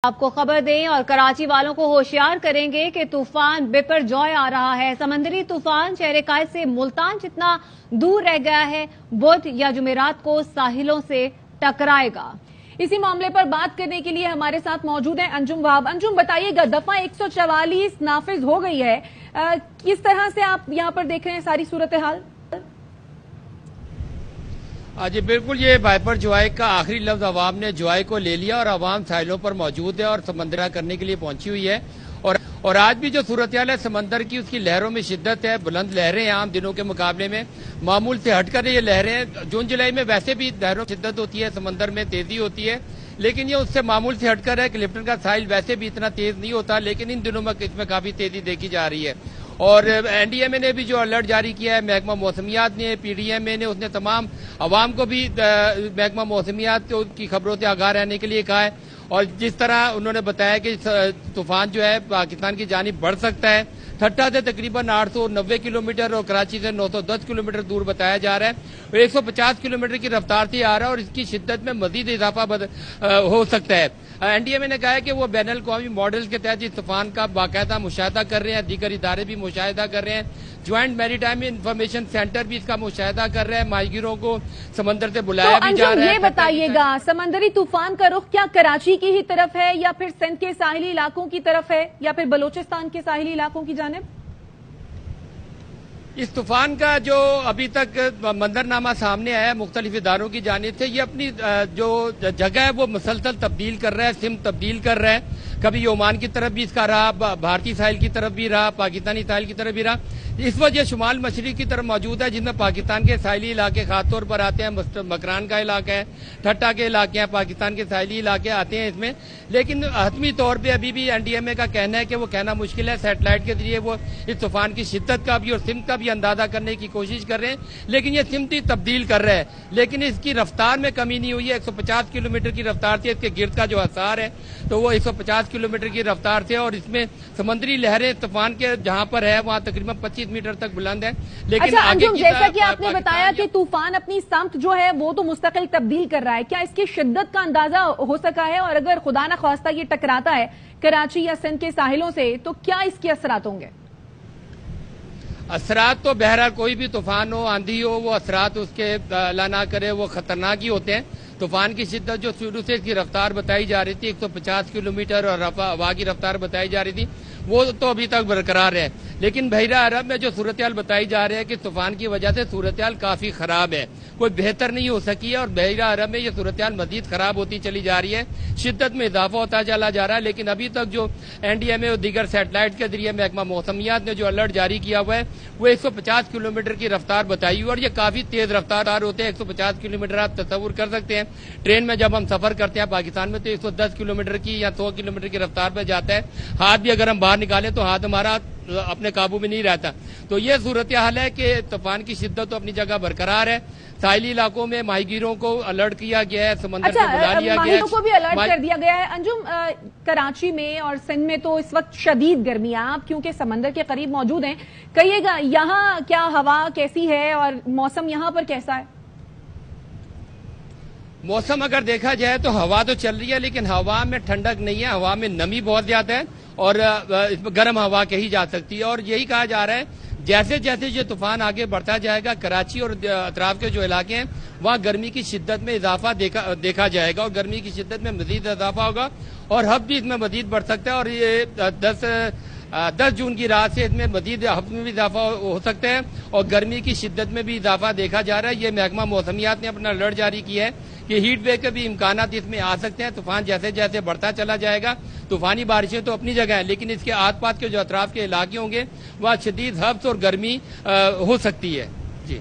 آپ کو خبر دیں اور کراچی والوں کو ہوشیار کریں گے کہ طوفان بپر جوائے آ رہا ہے۔ سمندری طوفان شہر قائد سے ملتان جتنا دور رہ گیا ہے، بدھ یا جمعرات کو ساحلوں سے ٹکرائے گا۔ اسی معاملے پر بات کرنے کے لیے ہمارے ساتھ موجود ہیں انجم وہاب۔ انجم، بتائیے گا، دفعہ 144 نافذ ہو گئی ہے، کس طرح سے آپ یہاں پر دیکھ رہے ہیں ساری صورتحال؟ جی بالکل، یہ وائپر جوائے کا آخری لفظ عوام نے جوائے کو لے لیا اور عوام ساحلوں پر موجود ہے اور سمندرہ کرنے کے لیے پہنچی ہوئی ہے۔ اور آج بھی جو صورتحال ہے سمندر کی، اس کی لہروں میں شدت ہے، بلند لہریں ہیں عام دنوں کے مقابلے میں، معمول سے ہٹ کر یہ لہریں ہیں۔ جون جولائی میں ویسے بھی لہروں میں شدت ہوتی ہے، سمندر میں تیزی ہوتی ہے، لیکن یہ اس سے معمول سے ہٹ کر ہے۔ کلفٹن کا ساحل ویسے بھی اتنا تیز نہیں ہوتا، لیکن ان دنوں میں اس میں کافی تیزی دیکھی جا رہی ہے۔ اور این ڈی ایم اے نے بھی جو الرٹ جاری کیا ہے، محکمہ موسمیات نے، پی ڈی ایم اے نے، اس نے تمام عوام کو بھی محکمہ موسمیات کی خبروں سے آگاہ رہنے کے لیے کہا ہے۔ اور جس طرح انہوں نے بتایا کہ طوفان جو ہے پاکستان کی جانب بڑھ سکتا ہے، ٹھٹا سے تقریباً 890 کلومیٹر اور کراچی سے 910 کلومیٹر دور بتایا جا رہا ہے، اور 150 کلومیٹر کی رفتار سے آ رہا ہے، اور اس کی شدت میں مزید اضافہ ہو سکتا ہے۔ این ڈی ایم اے نے کہا ہے کہ وہ بین الاقوامی ماڈل کے تحت اس طوفان کا باقاعدہ مشاہدہ کر رہے ہیں، دیگر ادارے بھی مشاہدہ کر رہے ہیں، جوائنٹ میری ٹائم انفارمیشن سینٹر بھی اس کا مشاہدہ کر رہے ہیں، ماہی گیروں کو سمندر سے بلایا بھی جا رہا ہے۔ یہ بتائیے گا، سمندری طوفان کا رخ کیا کراچی کی ہی طرف ہے، یا پھر سندھ کے ساحلی علاقوں کی طرف ہے، یا پھر بلوچستان کے ساحلی علاقوں کی جانب؟ اس طوفان کا جو ابھی تک منظرنامہ سامنے آیا ہے مختلف اداروں کی جانب سے، یہ اپنی جو جگہ ہے وہ مسلسل تبدیل کر رہا ہے، سمت تبدیل کر رہا ہے۔ کبھی عمان کی طرف بھی اس کا رہا، بھارتی ساحل کی طرف بھی رہا، پاکستانی ساحل کی طرف بھی رہا۔ اس وجہ شمال مشرق کی طرف موجود ہے، جن میں پاکستان کے ساحلی علاقے خاص طور پر آتے ہیں، مکران کا علاقہ ہے، ٹھٹا کے علاقے ہیں، پاکستان کے ساحلی علاقے آتے ہیں اس میں۔ لیکن حتمی طور پہ ابھی بھی این ڈی ایم اے کا کہنا ہے کہ وہ کہنا مشکل ہے، سیٹلائٹ کے ذریعے وہ اس طوفان کی شدت کا بھی اور سمت کا بھی اندازہ کرنے کی کوشش کر رہے ہیں، لیکن یہ سمتی تبدیل کر رہا ہے، لیکن اس کی رفتار میں کمی نہیں ہوئی ہے۔ 150 کلومیٹر کی رفتار سے اس کے گرد کا جو اثار ہے تو وہ 150 کلومیٹر کی رفتار سے، اور اس میں سمندری لہریں طوفان کے جہاں پر ہے وہاں تقریباً 25 میٹر تک بلند ہے۔ لیکن انجم، جیسا کہ آپ نے بتایا کہ طوفان اپنی سمت جو ہے وہ تو مستقل تبدیل کر رہا ہے، کیا اس کی شدت کا اندازہ ہو سکا ہے؟ اور اگر خدا نہ خواستہ یہ ٹکراتا ہے کراچی یا سندھ کے ساحلوں سے تو کیا اس کے اثرات ہوں گے؟ اثرات تو بہرحال کوئی بھی طوفان ہو، آندھی ہو، وہ اثرات اس کے اللہ نہ کرے وہ خطرناک ہی ہوتے ہیں۔ طوفان کی شدت جو شروع سے اس کی رفتار بتائی جا رہی تھی 150 کلومیٹر اور ہوا کی رفتار بتائی جا رہی تھی، وہ تو ابھی تک برقرار ہے۔ لیکن بحیرہ عرب میں جو صورتحال بتائی جا رہی ہے کہ طوفان کی وجہ سے صورتحال کافی خراب ہے، کوئی بہتر نہیں ہو سکی ہے، اور بحیرہ عرب میں یہ صورتحال مزید خراب ہوتی چلی جا رہی ہے، شدت میں اضافہ ہوتا چلا جا رہا ہے۔ لیکن ابھی تک جو این ڈی ایم اے اور دیگر سیٹلائٹ کے ذریعے محکمہ موسمیات نے جو الرٹ جاری کیا ہوا ہے وہ 150 کلومیٹر کی رفتار بتائی ہوئی، اور یہ کافی تیز رفتار ہوتے ہیں۔ 150 کلومیٹر آپ تصور کر سکتے ہیں، ٹرین میں جب ہم سفر کرتے ہیں پاکستان میں تو 110 کلومیٹر کی یا 100 کلومیٹر کی رفتار پہ جاتا ہے، ہاتھ بھی اگر ہم باہر نکالیں تو ہاتھ ہمارا اپنے قابو میں نہیں رہتا۔ تو یہ صورتحال ہے کہ طوفان کی شدت تو اپنی جگہ برقرار ہے، ساحلی علاقوں میں ماہی گیروں کو الرٹ کیا گیا ہے، سمندر سے بلا لیا گیا ہے، ماہی گیروں کو بھی الرٹ کر دیا گیا ہے۔ انجم، کراچی میں اور سندھ میں تو اس وقت شدید گرمی ہے، آپ کیونکہ سمندر کے قریب موجود ہیں، کہیے گا یہاں کیا ہوا کیسی ہے اور موسم یہاں پر کیسا ہے؟ موسم اگر دیکھا جائے تو ہوا تو چل رہی ہے، لیکن ہوا میں ٹھنڈک نہیں ہے، ہوا میں نمی بہت زیادہ ہے، اور گرم ہوا کہی جا سکتی ہے۔ اور یہی کہا جا رہا ہے جیسے جیسے یہ طوفان آگے بڑھتا جائے گا، کراچی اور اطراف کے جو علاقے ہیں وہاں گرمی کی شدت میں اضافہ دیکھا جائے گا، اور گرمی کی شدت میں مزید اضافہ ہوگا، اور ہب بھی اس میں مزید بڑھ سکتا ہے، اور یہ 10 جون کی رات سے اس میں مزید ہب میں بھی اضافہ ہو سکتا ہے، اور گرمی کی شدت میں بھی اضافہ دیکھا جا رہا ہے۔ یہ محکمہ موسمیات نے اپنا الرٹ جاری کیا ہے کہ ہیٹ ویو کے بھی امکانات اس میں آ سکتے ہیں۔ طوفان جیسے جیسے بڑھتا چلا جائے گا، طوفانی بارشیں تو اپنی جگہ ہیں، لیکن اس کے آس پاس کے جو اطراف کے علاقے ہوں گے وہاں شدید ہبس اور گرمی ہو سکتی ہے۔ جی